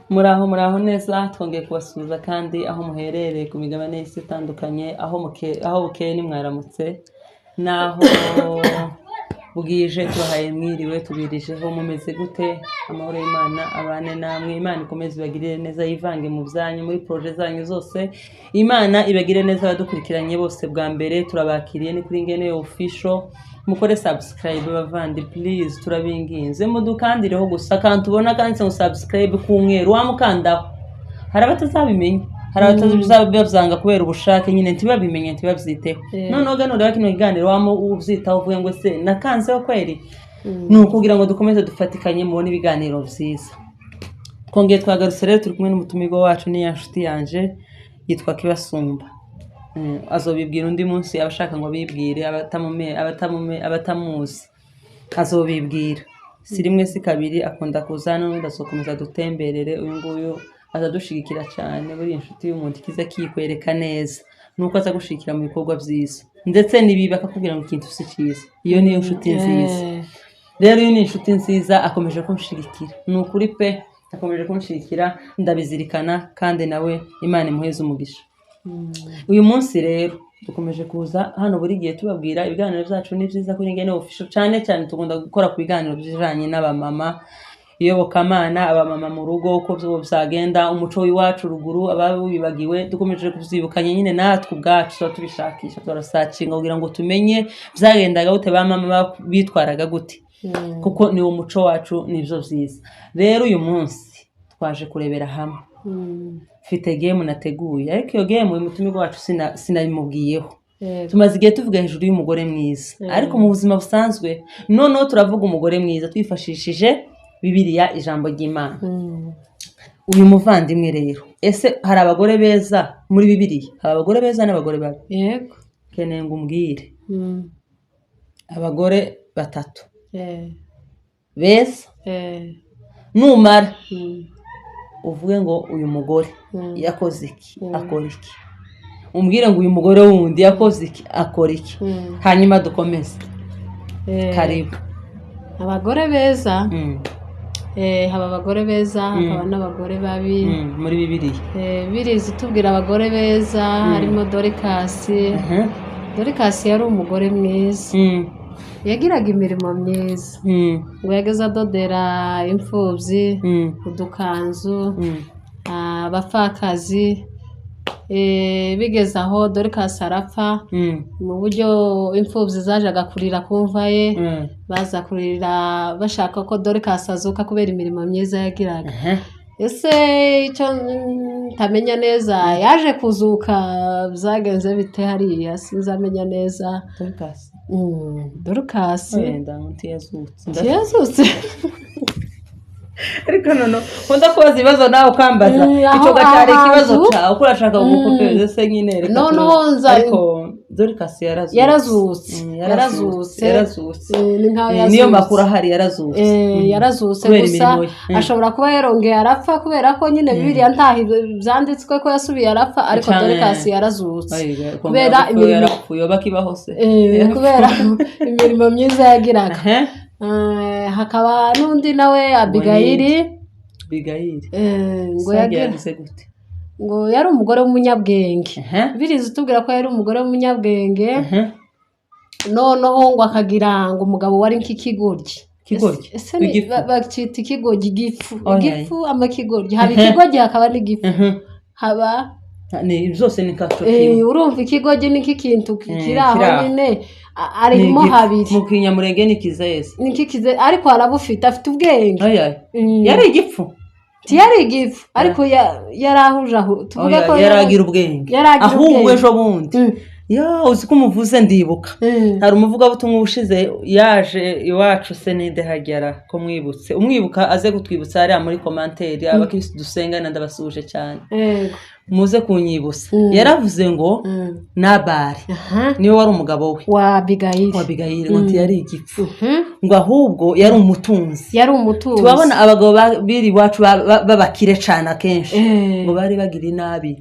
muraho neza twongeye kubasubiza kandi aho muherereye ku migabane y'isi itandukanye aho bukeye nimwaramutse naho bugije tubahaye mwiriwe tubirijeho mumeze gute amahoro y'Imana abane namwe Imana ikomeze ibagirire neza yivange mu byanyu muri projet zanyu zose Imana ibagirire neza abadukurikiranye bose bwa mbere turabakiriye ni kuri Ngene official mukore subscribe bavandi please turabinginze mudukandireho gusa kandi tubona kandi ngo subscribe kumweru wamukandaho hari abatazabimenya hari abatazabyavyanga kubera ubushake nyine ntibabimenye ntibavyiteho none gano rero kino kiganiro uvyitaho uvuye ngo se nakanzeho kweri nuko kugira ngo dukomeze dufatikanye mubone ibiganiro vyiza twongeye twagarutse rero turi kumwe n'umutumirwa wacu ni yanshuti yanje yitwa Kibasumba azobibwira undi munsi abashaka ngo bibwire abatamuzi azobibwira si rimwe si kabiri akunda kuzana n'udasokomeza dutemberere uyu nguyu azadushigikira cyane buri inshuti y'umuntu kiza kikwereka neza nuko aza gushikira mu bikorwa vyiza ndetse nibiba akakubwira ngo ikintu si cyiza iyo niyo nshuti nziza rero iyo ni inshuti nziza akomeje kunshigikira nukuri pe akomeje kunshigikira ndabizirikana kandi nawe Imana imuheze umugisha uyu munsi rero dukomeje kuza hano buri gihe tubabwira ibiganiro byacu ni byiza kuri Ngene official cyane tugomba gukora ku biganiro bijanye n'abamama iyobokamana abamama mu rugo uko byagenda umuco w'iwacu ruguru ababibagiwe dukomeje kuzibukanya nyine natwe ubwacu tubishakisha turasacinga kugira ngo tumenye byagendaga gute bamama bitwaraga gute kuko ni umuco wacu nivyo vyiza rero uyu munsi twaje kurebera hamwe mfite game nateguye ariko iyo game uyu mutumirwa wacu sinabimubwiyeho tumaze igihe tuvuga hejuru y'umugore mwiza ariko mu buzima busanzwe noneho turavuga umugore mwiza twifashishije Bibiliya ijambo ry'Imana uyu muvandimwe rero ese hari abagore beza muri Bibiliya hari abagore beza n'abagore babi yego keneye ngo umbwire abagore batatu beza numara uvuge ngo uyu mugore yakoze iki akora iki umbwire ngo uyu mugore wundi yakoze iki akora iki hanyuma dukomeze karibu abagore beza haba abagore beza hakaba n'abagore babi muri Bibiliya birizi tubwira abagore beza harimo Dorikasi yari umugore mwiza yagiraga imirimo myiza ngo yageze adodera imfubyi udukanzu abapfakazi bigeze aho Dorikasi arapfa mu buryo imfubyi zajaga kurira kumva ye baza kurira bashaka ko Dorikasi azuka kubera imirimo myiza yagiraga ese icyo ntamenya neza yaje kuzuka byagenze bite hariya sinzamenya neza Dorikasi ntiyazutse ariko none nkunda kubaza ibibazo nawe ukambaza icyo gacari ikibazo cyawe uko urashaka gukopeza se nyine reka ariko Dorikasi yarazutse niyo makuru ahari yarazutse gusa ashobora kuba yarongeye arapfa kubera ko nyine Bibiliya ntaho byanditswe ko yasubiye arapfa ariko Dorikasi yarazutse kubera imirimo myiza yagiraga hakaba n'undi nawe Abigayili ngo yari umugore w'umunyabwenge birizi tubwira ko yari umugore w'umunyabwenge noneho ngo akagira ngo umugabo wari nk'ikigoryi bakita ikigoryi igifu amakigoryi haba ikigoryi hakaba n'igifu haba byose ni kato urumva ikigoryi ni nk'ikintu kiri aho nyine arimo habiri mu kinyamurenge nikize ariko arabufite afite ubwenge yari igifu yari igifu ariko yarahuje aho tuvuga ko yaragira ubwenge ahubwo ejo bundi uzi ko umuvuze ndibuka hari umuvugabutumwa ushize yaje iwacu senede hagera ko umwibuka aze gutwibutsa hariya muri komanteri abakirisitu dusengana ndabasuje cyane muze kunyibusa yaravuze ngo Nabali niwe wari umugabo we wa Abigayili ngo ntiyari igipfu ngo ahubwo yari umutunzi tubabona abagabo biri wacu babakire cyane akenshi ngo bari bagira inabi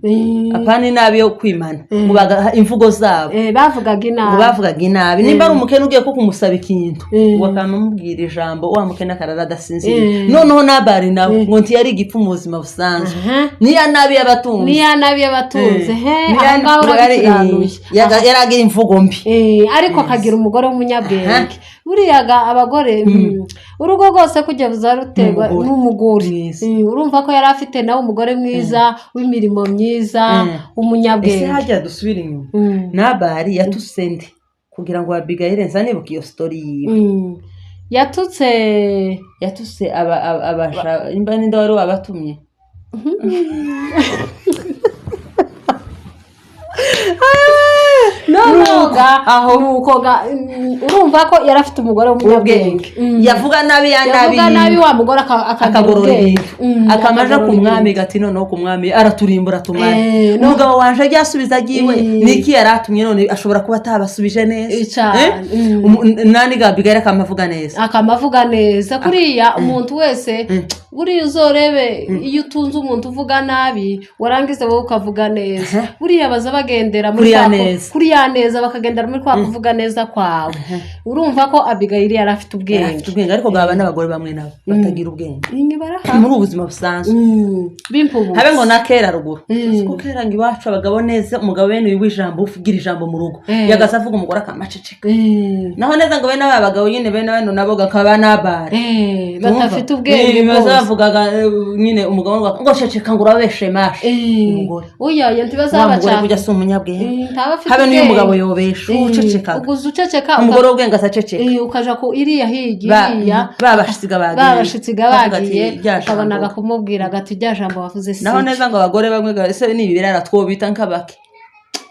apana inabi yo kwimana ngo imvugo zabo bavugaga inabi nimba ari umukene ugiye ko kumusaba ikintu ngo akamubwira ijambo wa mukene akarara adasinzira noneho Nabali nawe ngo ntiyari igipfu mu buzima busanzwe niya nabi y'abatunzi yaragira imvugo mbi ariko akagira umugore w'umunyabwenge buriyaga abagore urugo rwose kujya buzaruterwa n'umugore urumva ko yari afite nawe umugore mwiza w'imirimo myiza umunyabwenge ese hajya dusubira inyuma Nabali yatusende kugira ngo Abigayili nzanibuka iyo story yiwe yatutse abasha imba ninde wari wabatumye urumva ko yari afite umugore w'umunyabwenge yavuga nabi wa mugore akagorora akamaja ku mwami gati noneho ku mwami araturimbura tumane umugabo wanje ajya asubiza agiwe niki yaratumye none ashobora kuba atabasubije neza nani Abigayili akamavuga neza kuriya umuntu wese buriya uzorebe iyo utunze umuntu uvuga nabi warangiza wowe ukavuga neza buriya baza bagendera kuri ya neza bakagendera muri kwa kuvuga neza kwawe urumva ko Abigayili yari afite ubwenge ariko gaba n'abagore bamwe nabo batagira ubwenge muri ubuzima busanzwe habe ngo na kera ruguru kuko kera ngo iwacu abagabo neza umugabo bene w'ijambo uvugira ijambo mu rugo yagaza avuga umugore akamaceceka naho neza ngo bene abagabo nyine bene nabo gakaba Nabali batafite ubwenge bavugaga nyine umugabo ngo ceceka ngo urabeshe mashe umugore oya ntibazabacana kujya so umunyabwenge habe n'uyu mugabo yobesha uceceka umugore w'ubwenge asaceceka ukaja ku iriya higiya babashitsiga bagiye ukabonaga kumubwira gati rya jambo wavuze naho neza ngo abagore bamwe ese ni ibirara twobita nk'abake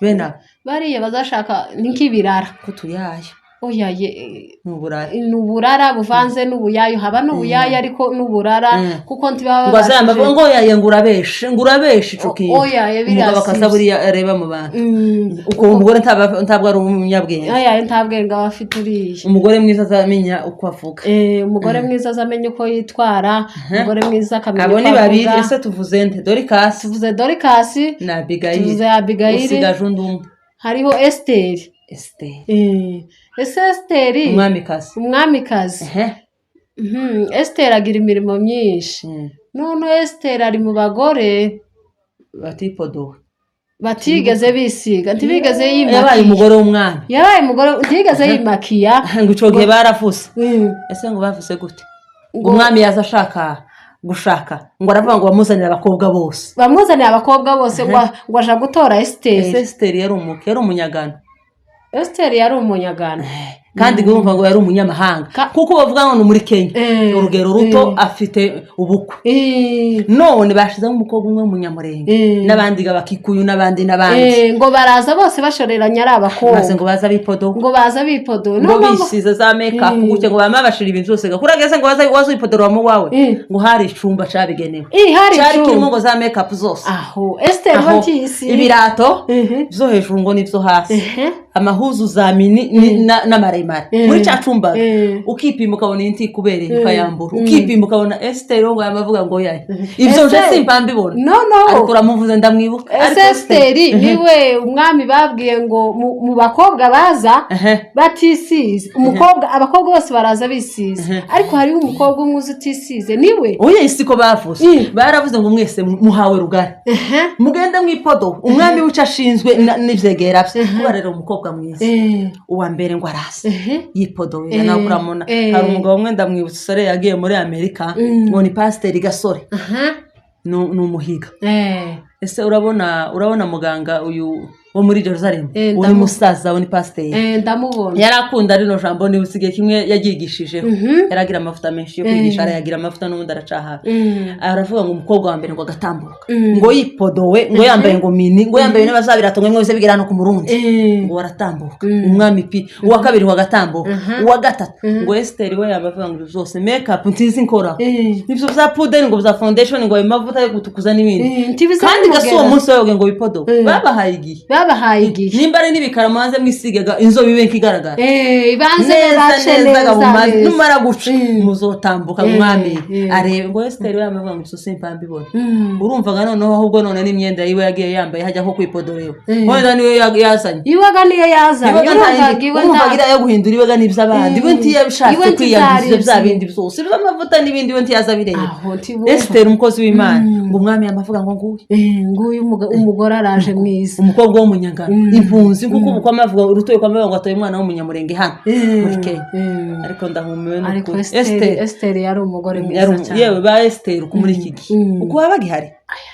bena bariya bazashaka nk'ibirara kutuyayo nuburara buvanze n'ubuyayo haba n'ubuyayo ariko n'uburara kuko ntibaba bazamba ngo yaye ngurabeshe icukiye umugabo akaza buriya areba mu bantu uko umugore ntabwo ari umunyabwenge ntabwenge aba afite uriye umugore mwiza azamenya uko avuga umugore mwiza azamenya uko yitwara umugore mwiza akamenya uko avuga abo ni babiri ese tuvuze nde Dorcas na Abigayili tuvuze Abigayili usigaje undi umwe hariho Esteri Esteri umwamikazi Esteri agira imirimo myinshi none Esteri ari mu bagore batipodowe batigeze bisiga ntibigeze yimakiya yabaye umugore w'umwami ntigeze yimakiya ngo ico gihe baravuse ese ngo bavuse gute umwami yaza ashaka gushaka ngo aravuga ngo bamuzanira abakobwa bose ngo aja gutora Esteri yari umunyagano Esteri yari umunyagano kandi gumva ngo yari umunyamahanga kuko bavuga ngo muri Kenya urugero ruto afite ubukwe none bashizeho umukobwa umwe munyamurenge n'abandi gabakikuyu n'abandi ngo baraza bose bashoreranya ari abakobwa maze ngo baza bipodo no bisize za makeup gutya ngo bamabashira ibintu byose kurageze ngo waza bipodora mu wawe ngo hari icumba cabigenewe cyari kirimo ngo za makeup zose aho Esther batisi ibirato byo hejuru ngo nivyo hasi amahuzu za mini n'amaremare muri cya cumba ukipima ukabona inti kubereye ukayambura ukipima ukabona Esther ngo yamavuga ngo yaye ibyo je simpa mbibona ariko uramuvuze ndamwibuka Esther niwe umwami babwiye ngo mu bakobwa baza batisize abakobwa bose baraza bisize ariko hariho umukobwa umwe uzitisize niwe oya isiko bavuze baravuze ngo mwese muhawe rugari mugende mwipodo umwami wica ashinzwe n'ivyegera bye kuba rero umukobwa mwiza uwa mbere ngo arase yipodowe nawe uramona hari umugabo umwe ndamwibutsa sore yagiye muri Amerika ngo ni pasiteri Gasore ni umuhiga ese urabona muganga uyu wo muri Jerusalem uri musaza ni pasiteri ndamubona yarakunda rino jambo ni usigiye kimwe yagigishijeho yaragira amavuta menshi yo kwigisha arayagira amavuta n'ubundi aracaha aravuga ngo umukobwa wa mbere ngo agatambuka ngo yipodowe ngo yambaye ngo mini ngo yambaye n'abazabiratonwe mwese bigira no ku murundi ngo aratambuka umwami pi uwa kabiri ngo agatambuka uwa gatatu ngo Esther we yabavuga ngo zose makeup ntizi nkora nivyo za powder ngo za foundation ngo amavuta yo gutukuza n'ibindi kandi erega si uwo munsi wawe ngo bipodo babahaye igihe nimba ari n'ibikara manze mwisigaga inzobe ibenka igaragara ibanze neza numara guca muzotambuka mwami arebe ngo Esther yamuvuga ngo simpa mbibona urumvaga noneho ahubwo none n'imyenda yiwe yagiye yambaye hajya ko kwipodorewe wenda niyo yazanye iwaga niyo yazanye urumvaga yo guhindura iwaga n'iby'abandi we ntiyabishatse kwiyanduza bya bindi byose amavuta n'ibindi we ntiyaza bireba Esther umukozi w'Imana ngo umwami yamavuga ngo nguyu umugore araje mwiza umukobwa w'umunyangano impunzi kuko uko amavuga urutoye kwa ngo atoye umwana w'umunyamurenge hano muri Kenya ariko ndahumiwe nuko Esther yari umugore mwiza cyane yewe ba Esther uko muri iki gihe uko wabaga ihari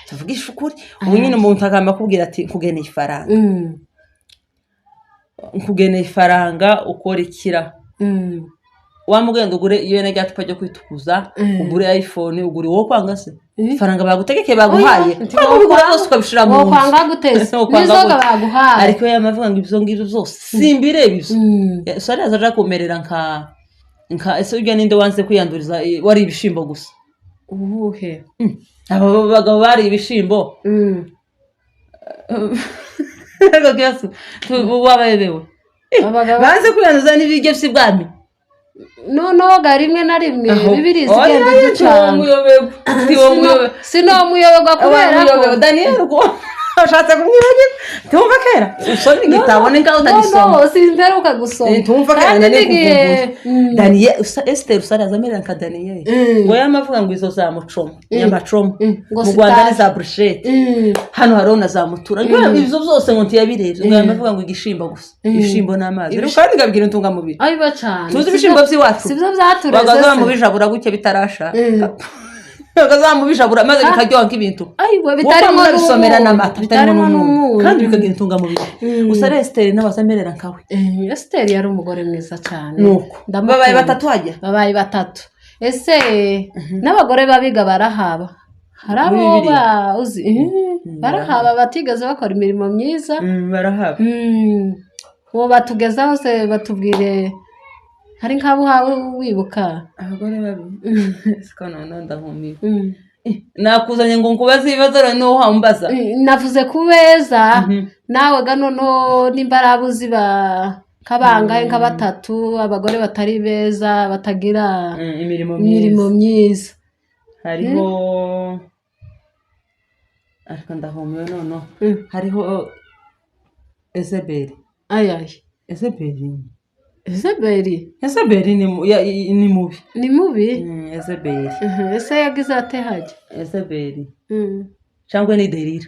tuvugisha ukuri ubu nyine umuntu akamba kubwira ati kugeneye ifaranga ukora ikira wamugenda ugure iyo nega tupa ryo kwitukuza ugure iPhone ugure wo kwanga se faranga bagutegeke baguhaye ubigura bose ukabishira mu nzu kwanga gutese nizoga baguhaye ariko yamavuga ngo ibyo ngiro zose simbireba ibyo sari azaja kumerera nka ese ujya ninde wanze kwiyanduriza wari ibishimbo gusa ubuhe abo bagabo bari ibishimbo ariko kiasi wabayebewe baze kwiyanduza n'ibiryo by'ibwami noga rimwe na rimwe bibiri zigenda ducanga sinomuyoberwa kubera ko Daniel ko ashatse kumwibagirwa tumva kera usomye igitabo ninga utagisoma simperuka gusoma tumva kera Daniel Esther usaraza amerera nka Daniel ngo yamavuga ngo izo za mucomo nyamacomo mu Rwanda ni za brushette hano harona za mutura ngo ibyo byose ngo ntiyabireze ngo yamavuga ngo igishimbo gusa igishimbo n'amazi rero kandi ngabwira intunga mubiri ayiba cyane tuzi ibishimbo by'iwacu sibyo byatureze bagaza mu bijabura guke bitarasha bagaza mu bijabura maze bikaryoha nk'ibintu ayiwe bitarimo bisomera n'amata bitarimo n'umuntu kandi bikagira intunga mubiri usare Esther n'abazamerera nkawe Esther yari umugore mwiza cyane nuko babaye batatu hajya babaye batatu ese n'abagore babiga barahaba hari abo uzi barahaba batigeze bakora imirimo myiza barahaba uwo batugezaho se batubwire hari nk'abo hawe wibuka abagore babi siko none ndahumiye nakuzanye ngo nkubaze ibibazo no hambaza navuze kubeza nawe gano no nimbarabuzi ba kabangaye nka batatu abagore batari beza batagira imirimo myiza hariho ariko ndahumiye none hariho Ezeberi Ezeberi ni mubi Ezeberi ese yagize ate hajya Ezeberi cyangwa ni Delila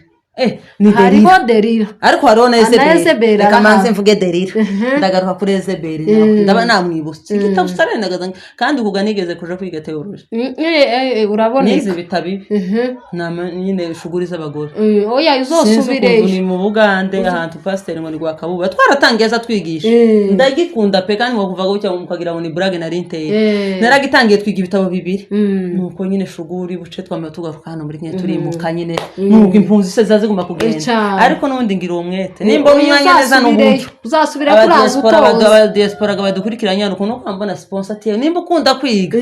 hariho Delila ariko hariho na Ezeberi reka manze mvuge Delila ndagaruka kuri Ezeberi ndaba namwibutse igitabo sarenagaza kandi kuga nigeze kuja kwiga theology urabona nize bitabibi nama nyine shuguriza abagore oya uzosubire ni mu Bugande ahantu pastor ngo ni gwa Kabuba twaratangiye twigisha ndagikunda pe kandi ngo kuva gutya mukagira ngo ni brag na rinteye naragitangiye twiga ibitabo bibiri nuko nyine shuguri buce twame tugaruka hano muri Kenya turi mu kanyine nuko impunzi se zigomba kugenda ariko nubundi ngira umwete nimba umwanya neza n'ubucu uzasubira kuraza utoza aba diaspora badukurikiranya nuko no kwambona sponsor tiye nimba ukunda kwiga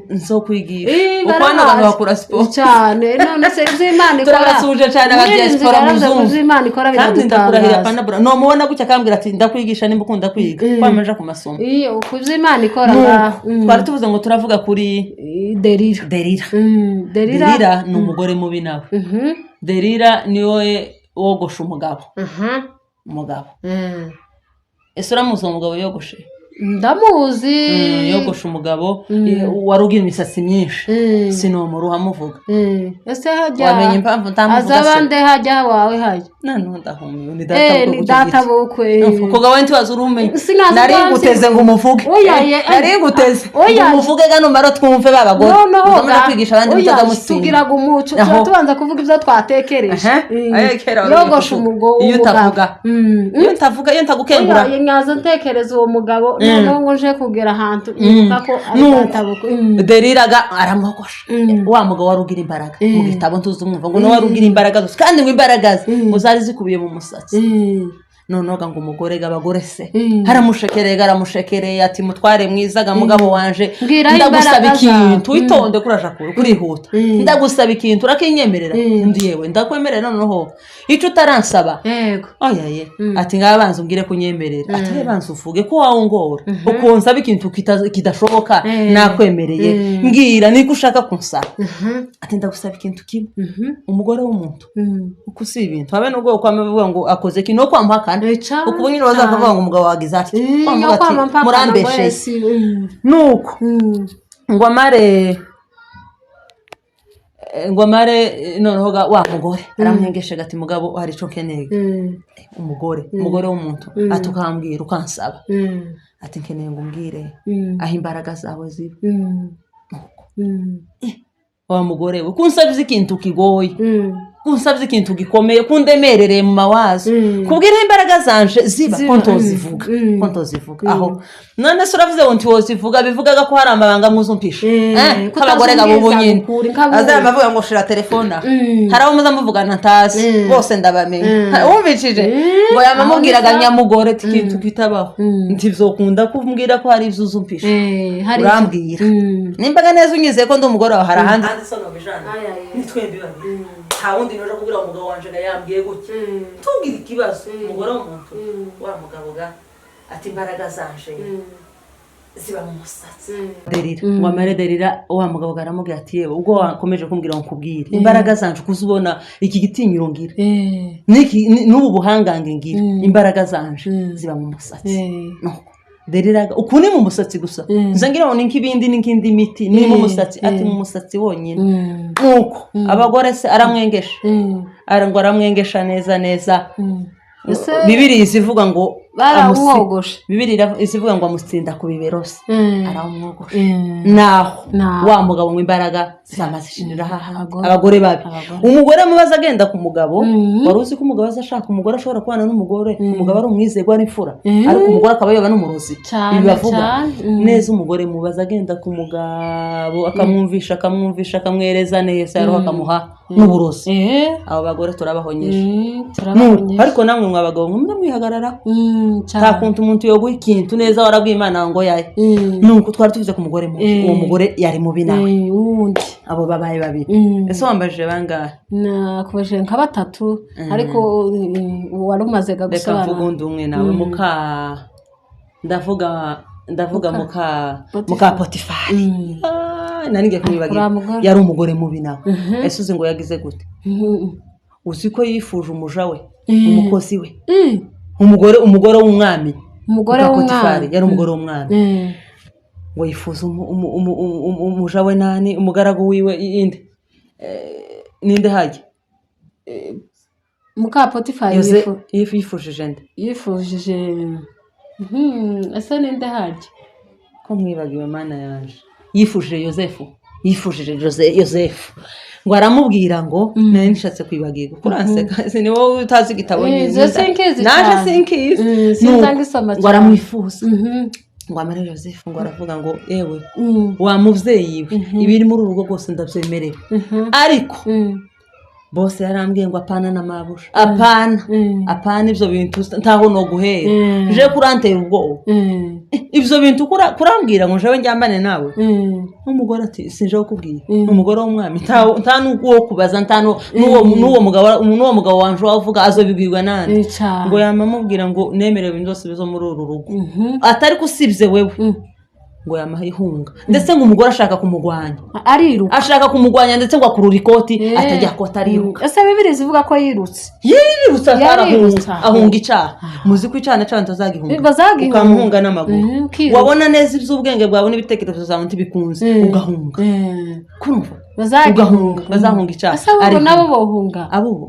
nzo kwigisha uko abantu bakora sponsor cyane none se Imana ikora turasuje cyane aba diaspora muzungu Imana ikora biradutangaza panabura no mubona gutya kambwira ati ndakwigisha nimba ukunda kwiga kwamaje ku masomo iyo kuzi Imana ikora twari tuvuze ngo turavuga kuri Delila ni umugore mubi nawe Delila niwe wogosha umugabo ese uramuzi umugabo yogoshe ndamuzi yogosha umugabo warugira imisatsi myinshi sinomuruha muvuga ese hajya wamenye impamvu ndamuvuga azabande hajya wawe hajya none ndahumiye ni data bukwe kuko gawe ntiwaza urumenye nari nguteze ngo umuvuge nari nguteze umuvuge gano maro twumve babagore ndamara kwigisha abandi bitaga musinga tugiraga umuco tubanza kuvuga ibyo twatekereje yogosha umugabo iyo utavuga iyo ntagukengura nyaza ntekereza uwo mugabo noneho ngo nje kugera ahantu ibuka ko ari databuko Delila aramwogosha wa mugabo warugira imbaraga mu gitabo ntuzi umwumva ngo no warugira imbaraga kandi ngo imbaraga zari zikubiye mu musatsi noneho ngo umugore abagore se aramushekereye ati mutware mwiza ga mugabo wanje ndagusaba ikintu witonde kuraja kurihuta ndagusaba ikintu urakinyemerera ndi yewe ndakwemerera noneho ico utaransaba yego oyaye ati ngabanza umbwire kunyemerera ati banza uvuge ko wawongora ukonsa ikintu kidashoboka nakwemereye mbwira niko ushaka kunsaba ati ndagusaba ikintu kimwe umugore w'umuntu uko si ibintu habe nubwo kwamavuga ngo akoze kino kwampaka ukubu nyine bazakavuga ngo umugabo wagize ati murambeshe nuko ngo amare noneho wa mugore aramwengeshe gati mugabo hari ico keneye umugore w'umuntu atukambwira ukansaba ati nkeneye ngo umbwire aho imbaraga zawe ziba wa mugore we kunsabye ikintu kigoye kunsabye ikintu gikomeye kundemerere mu mawazo kubwira imbaraga zanje ziba konto zivuga aho none se uravuze ngo ntiwozivuga bivugaga ko hari amabanga muzumpisha kabagore gabo bunyine azama avuga ngo shira telefone hari abo muzamuvugana ntazi bose ndabamenye wumvishije ngo yamamubwiraga nyamugore tikintu kitabaho ntivzokunda kumbwira ko hari ivyuzumpisha urambwira nimbaga neza unyizeye ko ndi umugore wawe harahandi sono bijana nitwembi babi nta wundi noje kugira umugabo wanje yambwiye gutya tubwira ikibazo umugore w'umuntu wa mugabo ga ati imbaraga zanje ziba mu musatsi derira ngo amare derira wa mugabo garamubwira ati yewe ubwo wakomeje kumbwira ngo kubwire imbaraga zanje kuzubona iki gitinyiro ngira niki n'ubu buhangange ngira imbaraga zanje ziba mu musatsi no deriraga ukuni mu musatsi gusa nzangira ngo ninkibindi ninkindi miti ni mu musatsi ati mu musatsi wonyine nuko abagore se aramwengesha aramwengesha neza bibiri izivuga ngo baramwogosha bibiri izivuga ngo amutsinda ku biberose aramwogosha naho wa mugabo ngo imbaraga zamazishirira abagore babi umugore mubaza agenda ku mugabo wari uzi ko umugabo azashaka umugore ashobora kubana n'umugore umugabo ari umwizerwa n'imfura ariko umugore akaba yoba n'umurozi bibavuga neza umugore mubaza agenda ku mugabo akamwumvisha akamwereza neza yaro akamuha n'uburozi abo bagore turabahonyesha ariko namwe mwabagabo mwumva mwihagarara nta kuntu umuntu yoguha ikintu neza warabwiye Imana ngo yaye nuko twari tuvuze ku mugore uwo mugore yari mubi nawe abo babaye babiri ese wambajije bangahe nakubaje nka batatu ariko wari umaze gusobanura reka mvuga umwe nawe ndavuga muka Potifari nanige kwibagira yari umugore mubi nawe ese uzi ngo yagize gute uzi ko yifuje umuja we umukozi we umugore w'umwami umugore w'umwami yari umugore w'umwami ngo yifuza umuja we nani umugaragu wiwe ninde haje muka Potifari yifujije nde yifujije asa ninde haje ko mwibagiwe Mana yanje yifujije Yosefu ngo aramubwira ngo nari nishatse kwibagirwa kuranseka ni wowe utazi igitabo nyine naje sinkizi ngo aramwifuza ngo amare Yosefu ngo aravuga ngo ewe wa muvyeyi we ibiri muri urugo rwose ndavyemerera ariko bose yarambwiye ngo apana n'amabusha apana ivyo bintu ntaho no guhera je kurantera ubwoba ivyo bintu kurambwira ngo jewe njyambane nawe n'umugore ati sinje kukubwira umugore w'umwami nta nuwo kubaza n'uwo mugabo wanje wavuga azobibwirwa nande ngo yamamubwira ngo nemerewe byose bizo muri uru rugo atari kusibye wewe ngo yamahihunga ndetse ngo umugore ashaka kumugwanya ashaka kumugwanya ndetse ngo akurura ikoti atajya kota ariruka ese bibiri zivuga ko yirutse ahunga icaha muzi ko icana cyane tazagihunga ukamuhunga n'amaguru wabona neza iby'ubwenge bwawe n'ibitekerezo zawe ntibikunze ugahunga kumva bazahunga icaha ariko nabo bohunga abo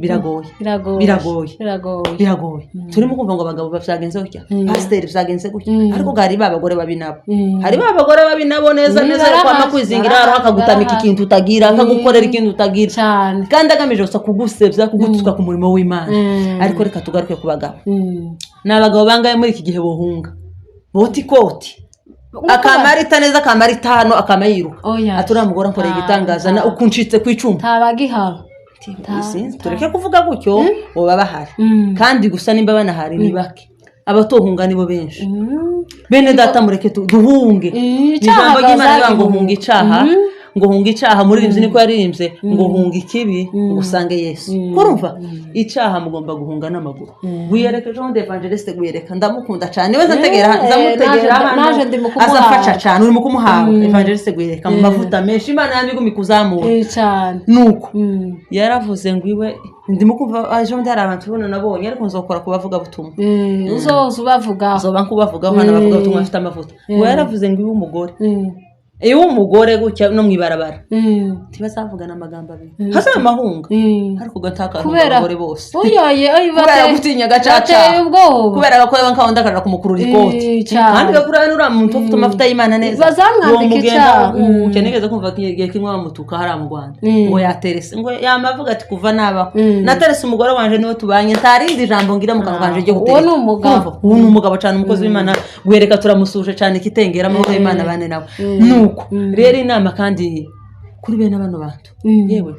biragoye turimo kumva ngo abagabo bavyagenze gutya pasiteri vyagenze gutya ariko gari babagore babi nabo hari babagore babi nabo neza ariko amakwizingira haro akagutamika ikintu utagira akagukorera ikintu utagira kandi agamije gusa kugusebya kugutuka ku murimo w'Imana ariko reka tugaruke ku bagabo n'abagabo bangaye muri iki gihe bohunga botikoti akamarita neza akamarita hano akamayiruka atura mugora nkoreye igitangaza na ukuncitse kwicuma tabagihaba tureke kuvuga gutyo baba bahari kandi gusa nimba banahari ni bake abatohunga nibo benshi bene data mureke duhunge ijambo ry'Imana ngo hunga icaha ngo hunga icaha muririmbyi niko yaririmbye ngo hunga ikibi usange Yesu kurumva icaha mugomba guhunga n'amaguru wiyereka Jean d'Evangeliste guyereka ndamukunda cyane we zamutegera naje ndi azafasha cyane uri mu kumuhawe Evangeliste guyereka mu mavuta menshi Imana yambigumi kuzamura cyane nuko yaravuze ngo iwe ndimo kumva Jean d'Ari abantu bona nabonye ariko nzokora kubavuga butumwa uzoza ubavuga zoba nkubavugaho hana bavuga butumwa afite amavuta we yaravuze ngo iwe umugore iyo umugore gutya no mwibarabara tibazavugana amagambo abiri hasa amahunga ariko gataka abagore bose uyoye kubera gutinya gacaca kubera ko yabanka ndakara kumukurura ikoti kandi gakura nura muntu ufite amavuta y'Imana neza bazamwandika icyaha ukenegeza kumva kigiye kimwe bamutuka hari mu Rwanda ngo yaterese ngo yamavuga ati kuva naba naterese umugore wanje niwe tubanye ntarindi jambo ngira mu kanwa kanje ryo gutereka uwo ni umugabo cyane umukozi w'Imana guhereka turamusuje cyane kitengera amahoro y'Imana bane nawe rero inama kandi kuri bene bano bantu yewe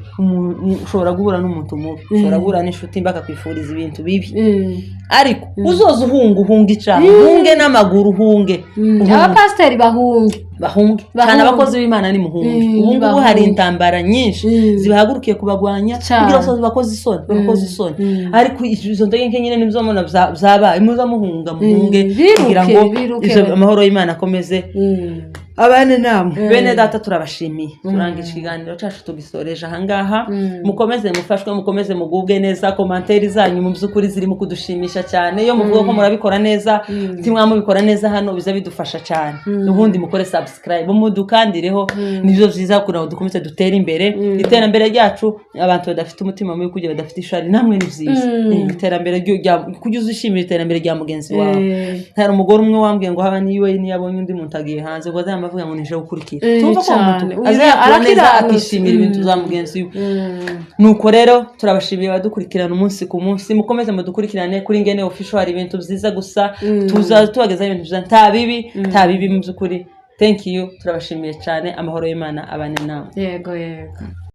ushobora guhura n'umuntu mubi ushobora guhura n'inshuti mbaka kwifuriza ibintu bibi ariko uzoza uhunga icaha uhunge n'amaguru uhunge abapasiteri bahunge cyane abakozi b'Imana ni muhunge ubu hari intambara nyinshi zibahagurukiye kubagwanya kugira ngo bakoze isoni ariko izo ndege nyine nizo mona byabaye muza muhunge kugira ngo amahoro y'Imana akomeze abane namwe bene data turabashimiye turangije ikiganiro cyacu tugisoreje ahangaha mukomeze mufashwe mukomeze mugubwe neza commentaire zanyu mu byukuri ziri mu kudushimisha cyane iyo muvuga ko murabikora neza timwamubikora neza hano biza bidufasha cyane ubundi mukore subscribe mudukandireho nivyo vyiza kugira dukomeze dutere imbere iterambere ryacu abantu badafite umutima mubi kugira badafite ishari namwe ni vyiza iterambere kujya uzishimira iterambere rya mugenzi wawe hari umugore umwe wambwiye ngo haba niwe niyabonye undi muntu agiye hanze ngo avuga ngo nije gukurikira tumva ko umuntu azakiraneza akishimira ibintu za mugenzi we nuko rero turabashimiye badukurikirana umunsi ku munsi mukomeze mudukurikirane kuri Ngene Official hari ibintu byiza gusa tuza tubageza ibintu byiza nta bibi mu byukuri thank you turabashimiye cyane amahoro y'Imana abane nawe yego